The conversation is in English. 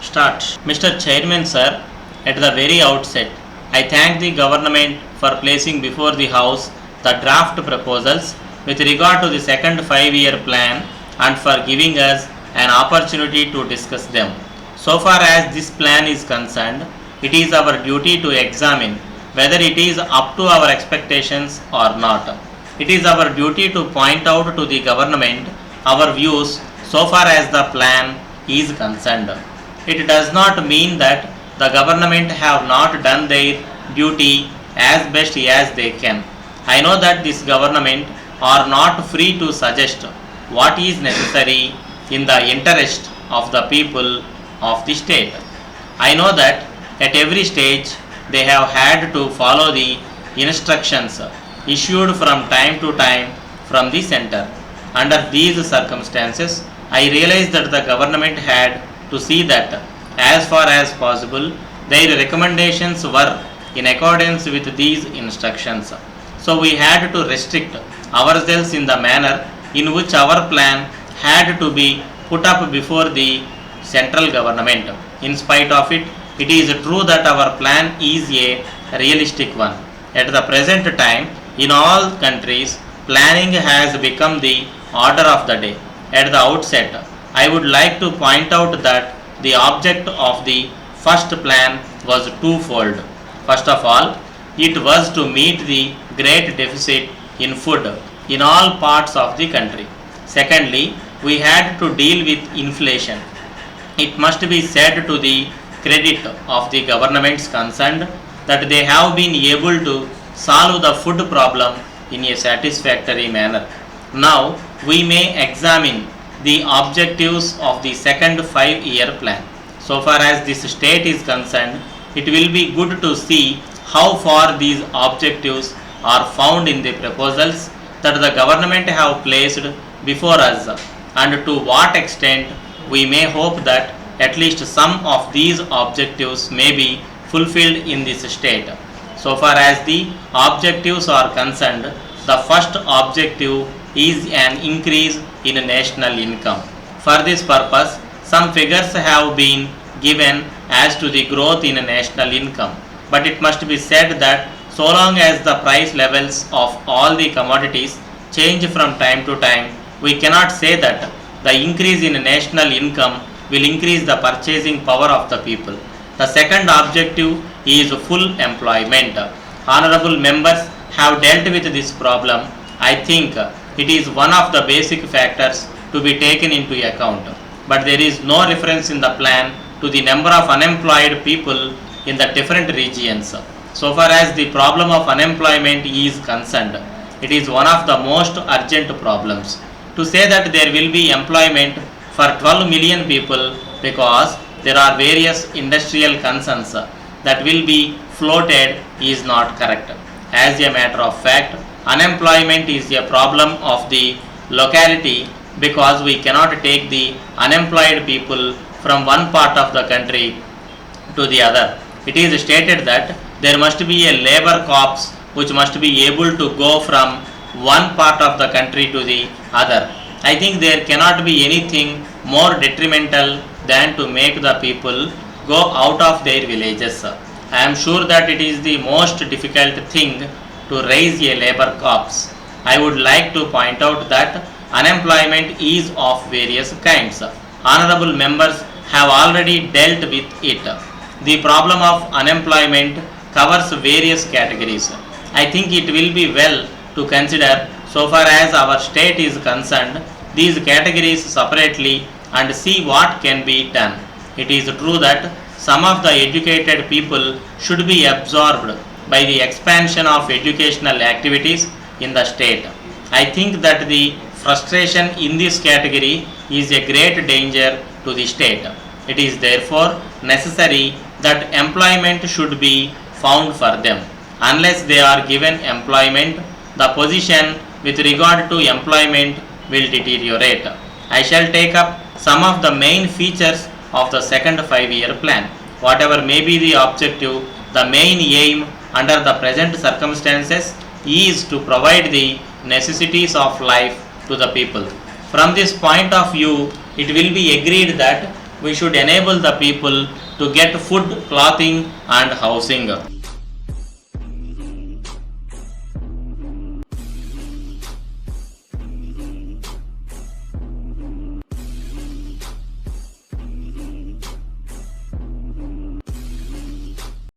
Start. Mr. Chairman, sir, at the very outset, I thank the government for placing before the House the draft proposals with regard to the second 5-year plan and for giving us an opportunity to discuss them. So far as this plan is concerned, it is our duty to examine whether it is up to our expectations or not. It is our duty to point out to the government our views so far as the plan is concerned. It does not mean that the government have not done their duty as best as they can. I know that this government are not free to suggest what is necessary in the interest of the people of the state. I know that at every stage they have had to follow the instructions issued from time to time from the center. Under these circumstances, I realized that the government had to see that, as far as possible, their recommendations were in accordance with these instructions. So we had to restrict ourselves in the manner in which our plan had to be put up before the central government. In spite of it, it is true that our plan is a realistic one. At the present time, in all countries, planning has become the order of the day. At the outset, I would like to point out that the object of the first plan was twofold. First of all, it was to meet the great deficit in food in all parts of the country. Secondly, we had to deal with inflation. It must be said to the credit of the governments concerned that they have been able to solve the food problem in a satisfactory manner. Now, we may examine the objectives of the second 5-year plan. So far as this state is concerned, it will be good to see how far these objectives are found in the proposals that the government have placed before us, and to what extent we may hope that at least some of these objectives may be fulfilled in this state. So far as the objectives are concerned, the first objective is an increase in national income. For this purpose, some figures have been given as to the growth in national income, but it must be said that so long as the price levels of all the commodities change from time to time, we cannot say that the increase in national income will increase the purchasing power of the people. The second objective is full employment. Honorable members have dealt with this problem. I think it is one of the basic factors to be taken into account, but there is no reference in the plan to the number of unemployed people in the different regions. So far as the problem of unemployment is concerned, it is one of the most urgent problems. To say that there will be employment for 12 million people because there are various industrial concerns that will be floated is not correct. As a matter of fact, unemployment is a problem of the locality because we cannot take the unemployed people from one part of the country to the other. It is stated that there must be a labor corps which must be able to go from one part of the country to the other. I think there cannot be anything more detrimental than to make the people go out of their villages. I am sure that it is the most difficult thing to raise a labor corps. I would like to point out that unemployment is of various kinds. Honorable members have already dealt with it. The problem of unemployment covers various categories. I think it will be well to consider, so far as our state is concerned, these categories separately and see what can be done. It is true that some of the educated people should be absorbed by the expansion of educational activities in the state. I think that the frustration in this category is a great danger to the state. It is therefore necessary that employment should be found for them. Unless they are given employment, the position with regard to employment will deteriorate. I shall take up some of the main features of the second 5-year plan. Whatever may be the objective, the main aim under the present circumstances is to provide the necessities of life to the people. From this point of view, it will be agreed that we should enable the people to get food, clothing and housing.